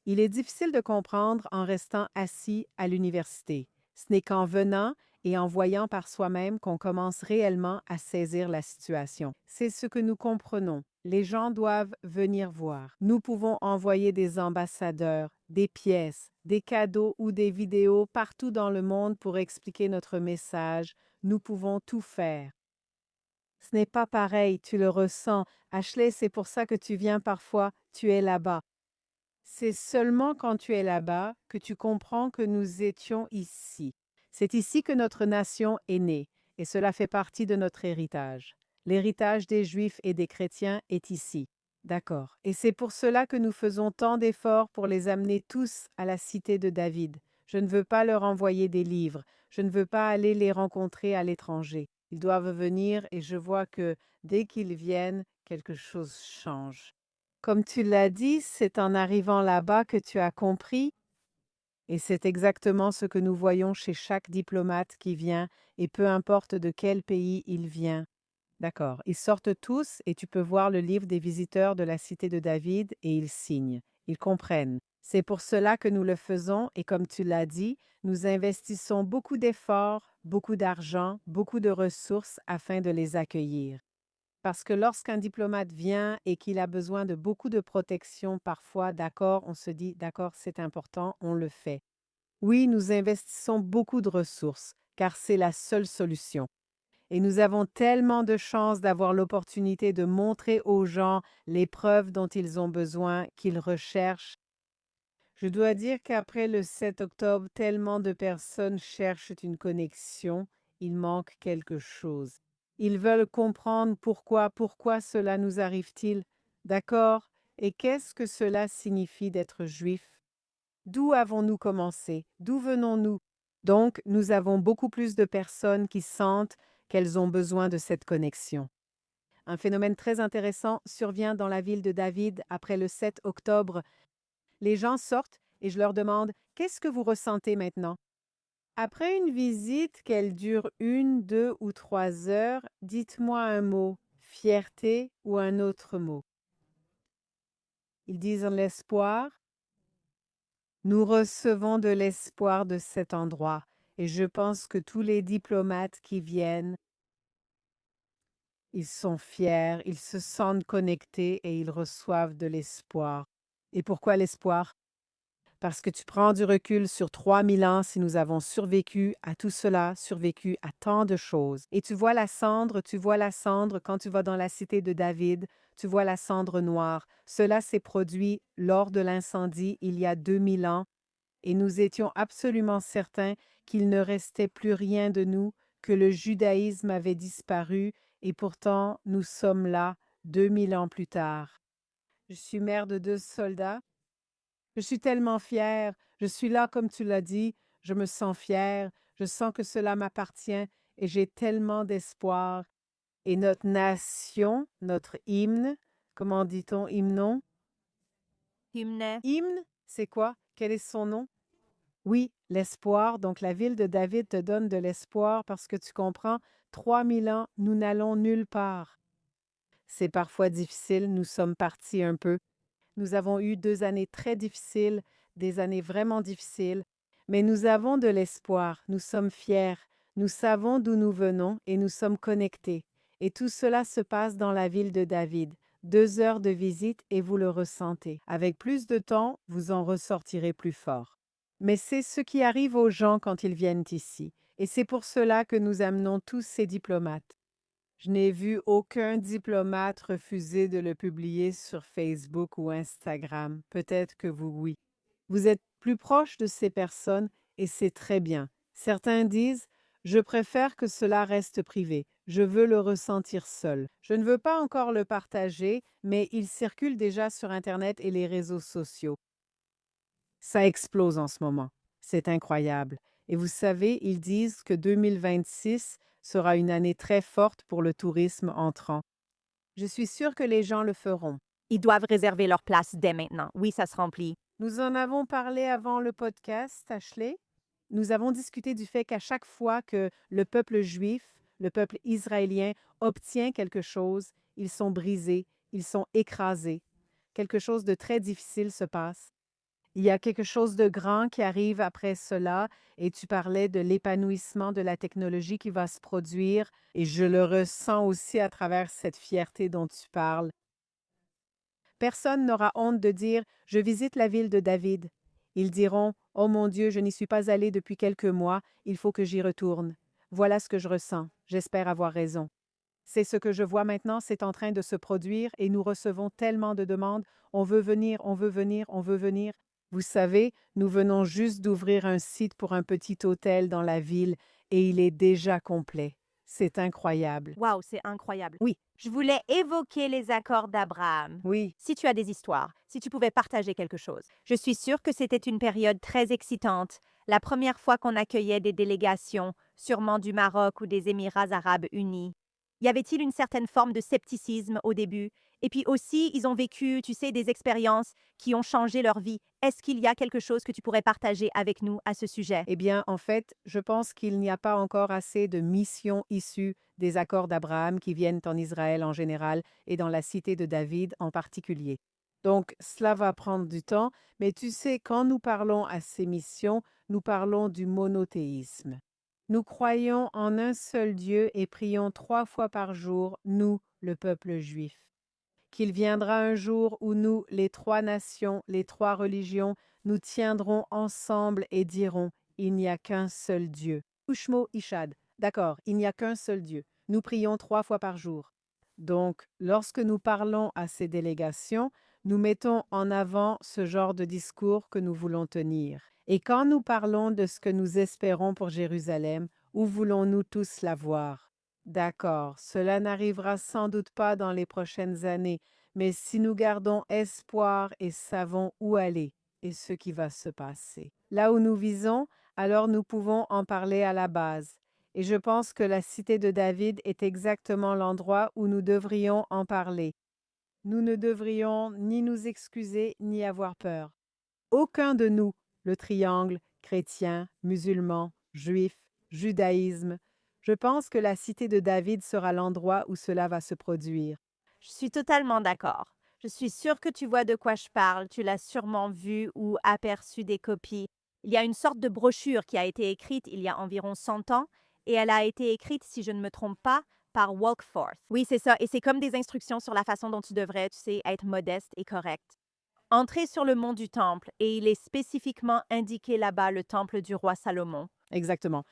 [SPEAKER 2] Il est difficile de comprendre en restant assis à l'université. Ce n'est qu'en venant et en voyant par soi-même qu'on commence réellement à saisir la situation. C'est ce que nous comprenons. Les gens doivent venir voir. Nous pouvons envoyer des ambassadeurs, des pièces, des cadeaux ou des vidéos partout dans le monde pour expliquer notre message. Nous pouvons tout faire. Ce n'est pas pareil, tu le ressens. Ashley, c'est pour ça que tu viens parfois, tu es là-bas. C'est seulement quand tu es là-bas que tu comprends que nous étions ici. C'est ici que notre nation est née, et cela fait partie de notre héritage. L'héritage des Juifs et des chrétiens est ici. D'accord. Et c'est pour cela que nous faisons tant d'efforts pour les amener tous à la cité de David. Je ne veux pas leur envoyer des livres. Je ne veux pas aller les rencontrer à l'étranger. Ils doivent venir et je vois que dès qu'ils viennent, quelque chose change. Comme tu l'as dit, c'est en arrivant là-bas que tu as compris, et c'est exactement ce que nous voyons chez chaque diplomate qui vient, et peu importe de quel pays il vient. D'accord. Ils sortent tous et tu peux voir le livre des visiteurs de la cité de David et ils signent. Ils comprennent. C'est pour cela que nous le faisons et comme tu l'as dit, nous investissons beaucoup d'efforts, beaucoup d'argent, beaucoup de ressources afin de les accueillir. Parce que lorsqu'un diplomate vient et qu'il a besoin de beaucoup de protection, parfois, d'accord, on se dit, d'accord, c'est important, on le fait. Oui, nous investissons beaucoup de ressources, car c'est la seule solution. Et nous avons tellement de chance d'avoir l'opportunité de montrer aux gens les preuves dont ils ont besoin, qu'ils recherchent. Je dois dire qu'après le 7 octobre, tellement de personnes cherchent une connexion, il manque quelque chose. Ils veulent comprendre pourquoi cela nous arrive-t-il. D'accord? Et qu'est-ce que cela signifie d'être juif? D'où avons-nous commencé? D'où venons-nous? Donc, nous avons beaucoup plus de personnes qui sentent qu'elles ont besoin de cette connexion. Un phénomène très intéressant survient dans la ville de David après le 7 octobre. Les gens sortent et je leur demande: qu'est-ce que vous ressentez maintenant? Après une visite, qu'elle dure 1, 2 ou 3 heures, dites-moi un mot, fierté ou un autre mot. Ils disent l'espoir. Nous recevons de l'espoir de cet endroit et je pense que tous les diplomates qui viennent, ils sont fiers, ils se sentent connectés et ils reçoivent de l'espoir. Et pourquoi l'espoir? Parce que tu prends du recul sur 3000 ans si nous avons survécu à tout cela, survécu à tant de choses. Et tu vois la cendre quand tu vas dans la cité de David, tu vois la cendre noire. Cela s'est produit lors de l'incendie il y a 2000 ans et nous étions absolument certains qu'il ne restait plus rien de nous, que le judaïsme avait disparu et pourtant nous sommes là 2000 ans plus tard. Je suis mère de 2 soldats. Je suis tellement fière. Je suis là comme tu l'as dit. Je me sens fière. Je sens que cela m'appartient et j'ai tellement d'espoir. Et notre nation, notre hymne, comment dit-on hymnon?
[SPEAKER 1] Hymne.
[SPEAKER 2] Hymne, c'est quoi? Quel est son nom? Oui, l'espoir. Donc la ville de David te donne de l'espoir parce que tu comprends, 3000 ans, nous n'allons nulle part. C'est parfois difficile, nous sommes partis un peu. Nous avons eu 2 années très difficiles, des années vraiment difficiles, mais nous avons de l'espoir, nous sommes fiers, nous savons d'où nous venons et nous sommes connectés. Et tout cela se passe dans la ville de David. 2 heures de visite et vous le ressentez. Avec plus de temps, vous en ressortirez plus fort. Mais c'est ce qui arrive aux gens quand ils viennent ici. Et c'est pour cela que nous amenons tous ces diplomates. Je n'ai vu aucun diplomate refuser de le publier sur Facebook ou Instagram. Peut-être que vous, oui. Vous êtes plus proche de ces personnes et c'est très bien. Certains disent: je préfère que cela reste privé. Je veux le ressentir seul. Je ne veux pas encore le partager, mais il circule déjà sur Internet et les réseaux sociaux. Ça explose en ce moment. C'est incroyable. Et vous savez, ils disent que 2026 sera une année très forte pour le tourisme entrant. Je suis sûre que les gens le feront.
[SPEAKER 1] Ils doivent réserver leur place dès maintenant. Oui, ça se remplit.
[SPEAKER 2] Nous en avons parlé avant le podcast, Ashley. Nous avons discuté du fait qu'à chaque fois que le peuple juif, le peuple israélien obtient quelque chose, ils sont brisés, ils sont écrasés. Quelque chose de très difficile se passe. Il y a quelque chose de grand qui arrive après cela et tu parlais de l'épanouissement de la technologie qui va se produire et je le ressens aussi à travers cette fierté dont tu parles. Personne n'aura honte de dire je visite la ville de David. Ils diront oh mon Dieu, je n'y suis pas allé depuis quelques mois, il faut que j'y retourne. Voilà ce que je ressens. J'espère avoir raison. C'est ce que je vois maintenant, c'est en train de se produire et nous recevons tellement de demandes. On veut venir, on veut venir, on veut venir. Vous savez, nous venons juste d'ouvrir un site pour un petit hôtel dans la ville et il est déjà complet. C'est incroyable.
[SPEAKER 1] Waouh, c'est incroyable.
[SPEAKER 2] Oui,
[SPEAKER 1] Je voulais évoquer les accords d'Abraham.
[SPEAKER 2] oui,
[SPEAKER 1] Si tu as des histoires, si tu pouvais partager quelque chose. Je suis sûre que c'était une période très excitante, la première fois qu'on accueillait des délégations, sûrement du Maroc ou des Émirats arabes unis. Y avait-il une certaine forme de scepticisme au début? Et puis aussi, ils ont vécu, tu sais, des expériences qui ont changé leur vie. Est-ce qu'il y a quelque chose que tu pourrais partager avec nous à ce sujet?
[SPEAKER 2] eh bien, en fait, je pense qu'il n'y a pas encore assez de missions issues des accords d'Abraham qui viennent en Israël en général et dans la cité de David en particulier. Donc, cela va prendre du temps, mais tu sais, quand nous parlons à ces missions, nous parlons du monothéisme. Nous croyons en un seul Dieu et prions 3 fois par jour, nous, le peuple juif. Qu'il viendra un jour où nous, les 3 nations, les 3 religions, nous tiendrons ensemble et dirons, il n'y a qu'un seul Dieu. Ushmo Ishad. D'accord, il n'y a qu'un seul Dieu. Nous prions 3 fois par jour. Donc, lorsque nous parlons à ces délégations, nous mettons en avant ce genre de discours que nous voulons tenir. Et quand nous parlons de ce que nous espérons pour Jérusalem, où voulons-nous tous la voir? D'accord, cela n'arrivera sans doute pas dans les prochaines années, mais si nous gardons espoir et savons où aller et ce qui va se passer, là où nous visons, alors nous pouvons en parler à la base. Et je pense que la cité de David est exactement l'endroit où nous devrions en parler. Nous ne devrions ni nous excuser ni avoir peur. Aucun de nous, le triangle, chrétien, musulman, juif, judaïsme, je pense que la cité de David sera l'endroit où cela va se produire.
[SPEAKER 1] Je suis totalement d'accord. Je suis sûre que tu vois de quoi je parle. Tu l'as sûrement vu ou aperçu des copies. Il y a une sorte de brochure qui a été écrite il y a environ 100 ans et elle a été écrite, si je ne me trompe pas, par Walkforth. Oui, c'est ça. Et c'est comme des instructions sur la façon dont tu devrais, tu sais, être modeste et correct. Entrez sur le mont du temple et il est spécifiquement indiqué là-bas le temple du roi Salomon.
[SPEAKER 2] Exactement.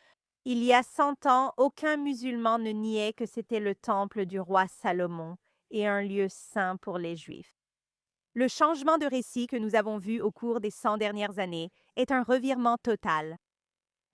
[SPEAKER 1] Il y a 100 ans, aucun musulman ne niait que c'était le temple du roi Salomon et un lieu saint pour les Juifs. Le changement de récit que nous avons vu au cours des 100 dernières années est un revirement total.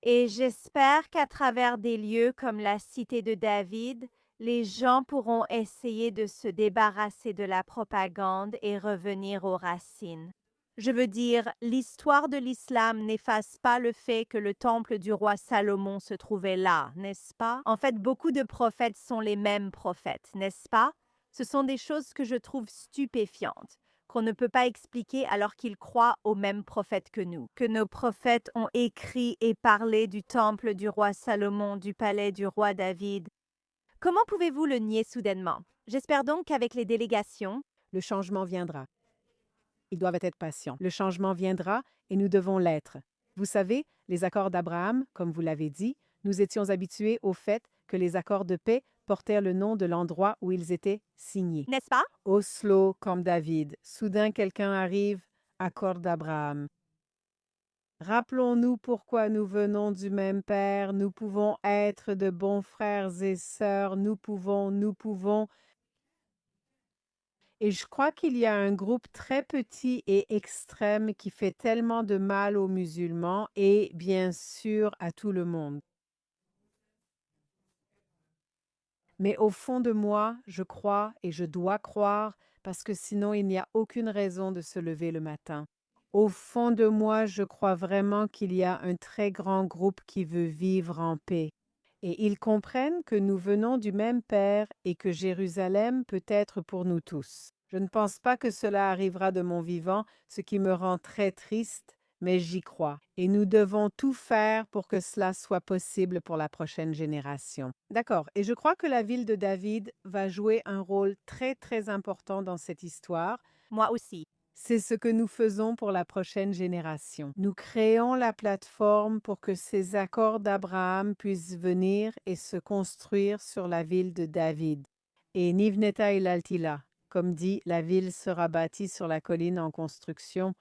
[SPEAKER 1] Et j'espère qu'à travers des lieux comme la cité de David, les gens pourront essayer de se débarrasser de la propagande et revenir aux racines. Je veux dire, l'histoire de l'islam n'efface pas le fait que le temple du roi Salomon se trouvait là, n'est-ce pas? En fait, beaucoup de prophètes sont les mêmes prophètes, n'est-ce pas? Ce sont des choses que je trouve stupéfiantes, qu'on ne peut pas expliquer alors qu'ils croient aux mêmes prophètes que nous. Que nos prophètes ont écrit et parlé du temple du roi Salomon, du palais du roi David. Comment pouvez-vous le nier soudainement? J'espère donc qu'avec les délégations,
[SPEAKER 2] Le changement viendra. Ils doivent être patients. Le changement viendra et nous devons l'être. Vous savez, les accords d'Abraham, comme vous l'avez dit, nous étions habitués au fait que les accords de paix portèrent le nom de l'endroit où ils étaient signés.
[SPEAKER 1] n'est-ce pas?
[SPEAKER 2] Oslo, comme David. Soudain, quelqu'un arrive, accord d'Abraham. Rappelons-nous pourquoi nous venons du même Père, nous pouvons être de bons frères et sœurs, nous pouvons. Et je crois qu'il y a un groupe très petit et extrême qui fait tellement de mal aux musulmans et bien sûr à tout le monde. Mais au fond de moi, je crois et je dois croire parce que sinon il n'y a aucune raison de se lever le matin. Au fond de moi, je crois vraiment qu'il y a un très grand groupe qui veut vivre en paix. Et ils comprennent que nous venons du même Père et que Jérusalem peut être pour nous tous. Je ne pense pas que cela arrivera de mon vivant, ce qui me rend très triste, mais j'y crois. Et nous devons tout faire pour que cela soit possible pour la prochaine génération. D'accord. Et je crois que la ville de David va jouer un rôle très, très important dans cette histoire.
[SPEAKER 1] Moi aussi.
[SPEAKER 2] C'est ce que nous faisons pour la prochaine génération. Nous créons la plateforme pour que ces accords d'Abraham puissent venir et se construire sur la ville de David. Et Nivneta Ilaltila, comme dit, la ville sera bâtie sur la colline en construction.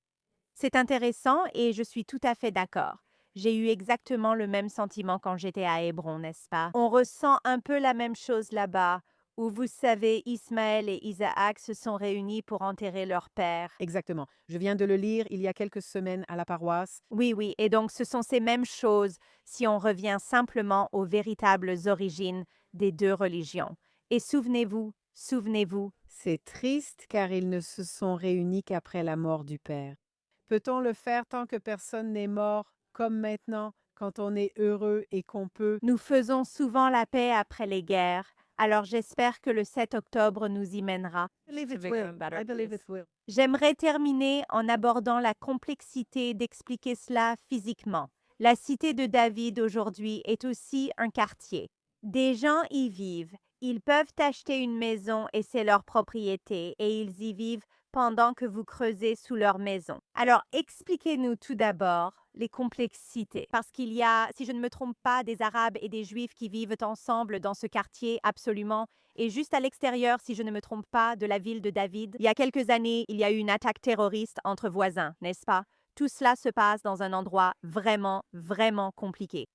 [SPEAKER 1] C'est intéressant et je suis tout à fait d'accord. J'ai eu exactement le même sentiment quand j'étais à Hébron, n'est-ce pas? On ressent un peu la même chose là-bas, où vous savez, Ismaël et Isaac se sont réunis pour enterrer leur père.
[SPEAKER 2] Exactement. Je viens de le lire il y a quelques semaines à la paroisse.
[SPEAKER 1] Oui, oui, et donc ce sont ces mêmes choses si on revient simplement aux véritables origines des deux religions. Et souvenez-vous, souvenez-vous,
[SPEAKER 2] C'est triste car ils ne se sont réunis qu'après la mort du Père. Peut-on le faire tant que personne n'est mort, comme maintenant, quand on est heureux et qu'on peut?
[SPEAKER 1] nous faisons souvent la paix après les guerres, alors j'espère que le 7 octobre nous y mènera.
[SPEAKER 2] I believe it will.
[SPEAKER 1] J'aimerais terminer en abordant la complexité d'expliquer cela physiquement. La cité de David aujourd'hui est aussi un quartier. Des gens y vivent. Ils peuvent acheter une maison et c'est leur propriété et ils y vivent pendant que vous creusez sous leur maison. Alors expliquez-nous tout d'abord les complexités. Parce qu'il y a, si je ne me trompe pas, des Arabes et des Juifs qui vivent ensemble dans ce quartier absolument. Et juste à l'extérieur, si je ne me trompe pas, de la ville de David, il y a quelques années, il y a eu une attaque terroriste entre voisins, n'est-ce pas? Tout cela se passe dans un endroit vraiment, vraiment compliqué.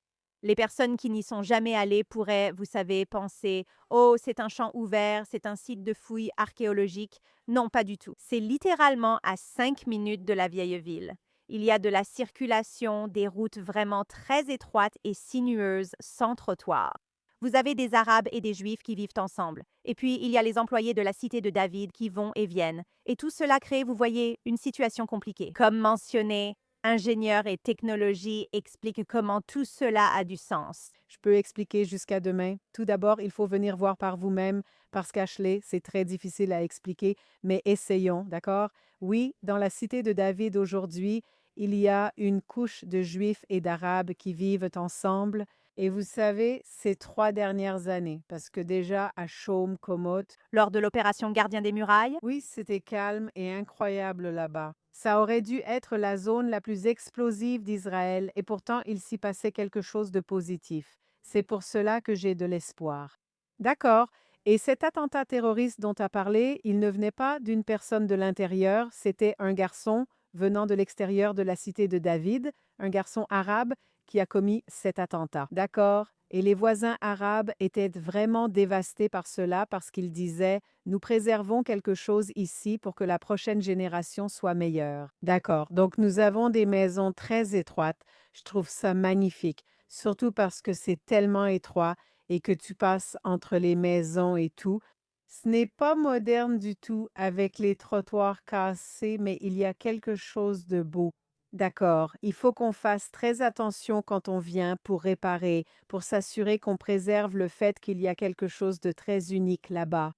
[SPEAKER 1] Les personnes qui n'y sont jamais allées pourraient, vous savez, penser «Oh, c'est un champ ouvert, c'est un site de fouilles archéologiques». Non, pas du tout. C'est littéralement à 5 minutes de la vieille ville. Il y a de la circulation, des routes vraiment très étroites et sinueuses, sans trottoir. Vous avez des Arabes et des Juifs qui vivent ensemble. Et puis, il y a les employés de la cité de David qui vont et viennent. Et tout cela crée, vous voyez, une situation compliquée. Comme mentionné, ingénieurs et technologie expliquent comment tout cela a du sens.
[SPEAKER 2] Je peux expliquer jusqu'à demain. Tout d'abord, il faut venir voir par vous-même, parce qu'Ashley, c'est très difficile à expliquer, mais essayons, d'accord? Oui, dans la cité de David aujourd'hui, il y a une couche de Juifs et d'Arabes qui vivent ensemble. Et vous savez, ces 3 dernières années, parce que déjà à Chaume, Komot,
[SPEAKER 1] Lors de l'opération Gardien des Murailles,
[SPEAKER 2] oui, c'était calme et incroyable là-bas. Ça aurait dû être la zone la plus explosive d'Israël et pourtant il s'y passait quelque chose de positif. C'est pour cela que j'ai de l'espoir. D'accord. Et cet attentat terroriste dont tu as parlé, il ne venait pas d'une personne de l'intérieur, c'était un garçon venant de l'extérieur de la cité de David, un garçon arabe qui a commis cet attentat. D'accord. Et les voisins arabes étaient vraiment dévastés par cela parce qu'ils disaient nous préservons quelque chose ici pour que la prochaine génération soit meilleure. D'accord. Donc, nous avons des maisons très étroites. Je trouve ça magnifique, surtout parce que c'est tellement étroit et que tu passes entre les maisons et tout. Ce n'est pas moderne du tout avec les trottoirs cassés, mais il y a quelque chose de beau. D'accord, il faut qu'on fasse très attention quand on vient pour réparer, pour s'assurer qu'on préserve le fait qu'il y a quelque chose de très unique là-bas.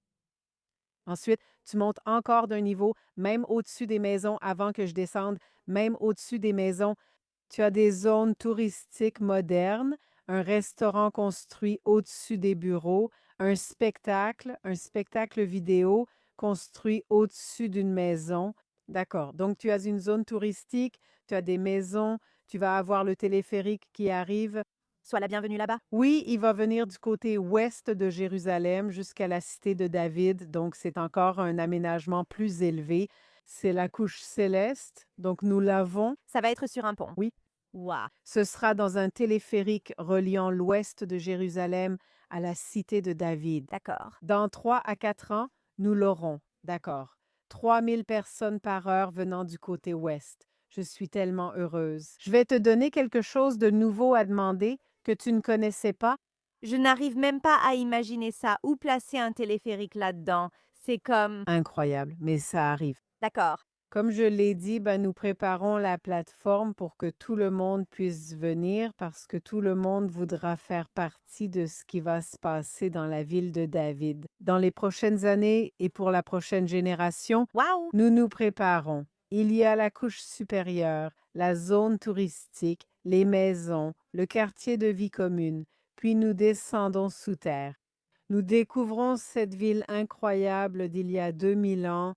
[SPEAKER 2] Ensuite, tu montes encore d'un niveau, même au-dessus des maisons avant que je descende, même au-dessus des maisons. Tu as des zones touristiques modernes, un restaurant construit au-dessus des bureaux, un spectacle vidéo construit au-dessus d'une maison. D'accord. Donc, tu as une zone touristique, tu as des maisons, tu vas avoir le téléphérique qui arrive.
[SPEAKER 1] sois la bienvenue là-bas.
[SPEAKER 2] Oui, il va venir du côté ouest de Jérusalem jusqu'à la cité de David, donc c'est encore un aménagement plus élevé. C'est la couche céleste, donc nous l'avons.
[SPEAKER 1] Ça va être sur un pont.
[SPEAKER 2] Oui.
[SPEAKER 1] Waouh,
[SPEAKER 2] Ce sera dans un téléphérique reliant l'ouest de Jérusalem à la cité de David.
[SPEAKER 1] d'accord.
[SPEAKER 2] Dans 3 à 4 ans, nous l'aurons. D'accord. 3000 personnes par heure venant du côté ouest. Je suis tellement heureuse. Je vais te donner quelque chose de nouveau à demander que tu ne connaissais pas.
[SPEAKER 1] Je n'arrive même pas à imaginer ça. Où placer un téléphérique là-dedans? C'est comme...
[SPEAKER 2] Incroyable, mais ça arrive.
[SPEAKER 1] D'accord.
[SPEAKER 2] Comme je l'ai dit, ben, nous préparons la plateforme pour que tout le monde puisse venir parce que tout le monde voudra faire partie de ce qui va se passer dans la ville de David. Dans les prochaines années et pour la prochaine génération,
[SPEAKER 1] Waouh!
[SPEAKER 2] nous nous préparons. Il y a la couche supérieure, la zone touristique, les maisons, le quartier de vie commune, puis nous descendons sous terre. Nous découvrons cette ville incroyable d'il y a 2000 ans.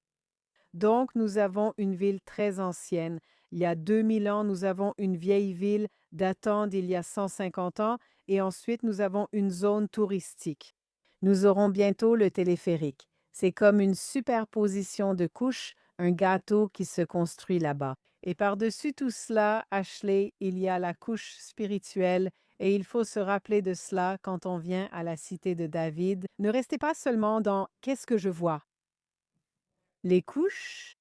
[SPEAKER 2] Donc, nous avons une ville très ancienne. Il y a 2000 ans, nous avons une vieille ville datant d'il y a 150 ans et ensuite nous avons une zone touristique. Nous aurons bientôt le téléphérique. C'est comme une superposition de couches, un gâteau qui se construit là-bas. Et par-dessus tout cela, Ashley, il y a la couche spirituelle et il faut se rappeler de cela quand on vient à la cité de David. Ne restez pas seulement dans qu'est-ce que je vois. Les couches,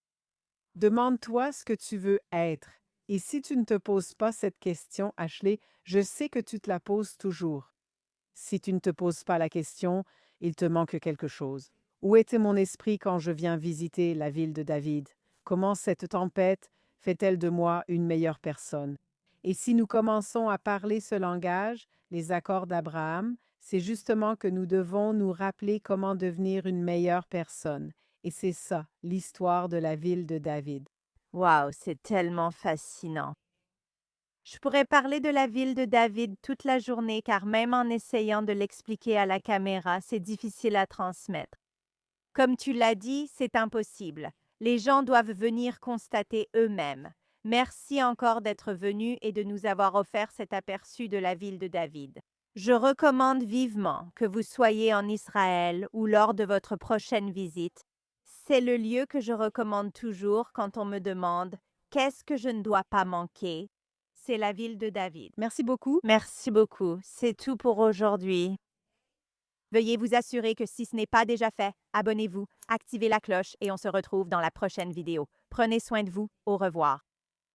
[SPEAKER 2] demande-toi ce que tu veux être. Et si tu ne te poses pas cette question, Ashley, je sais que tu te la poses toujours. Si tu ne te poses pas la question, il te manque quelque chose. Où était mon esprit quand je viens visiter la ville de David? Comment cette tempête fait-elle de moi une meilleure personne? Et si nous commençons à parler ce langage, les accords d'Abraham, c'est justement que nous devons nous rappeler comment devenir une meilleure personne. Et c'est ça, l'histoire de la ville de David.
[SPEAKER 1] Waouh, c'est tellement fascinant. Je pourrais parler de la ville de David toute la journée car même en essayant de l'expliquer à la caméra, c'est difficile à transmettre. Comme tu l'as dit, c'est impossible. Les gens doivent venir constater eux-mêmes. Merci encore d'être venu et de nous avoir offert cet aperçu de la ville de David. Je recommande vivement que vous soyez en Israël ou lors de votre prochaine visite. C'est le lieu que je recommande toujours quand on me demande qu'est-ce que je ne dois pas manquer. C'est la ville de David.
[SPEAKER 2] Merci beaucoup.
[SPEAKER 1] Merci beaucoup. C'est tout pour aujourd'hui. Veuillez vous assurer que si ce n'est pas déjà fait, abonnez-vous, activez la cloche et on se retrouve dans la prochaine vidéo. Prenez soin de vous. Au revoir.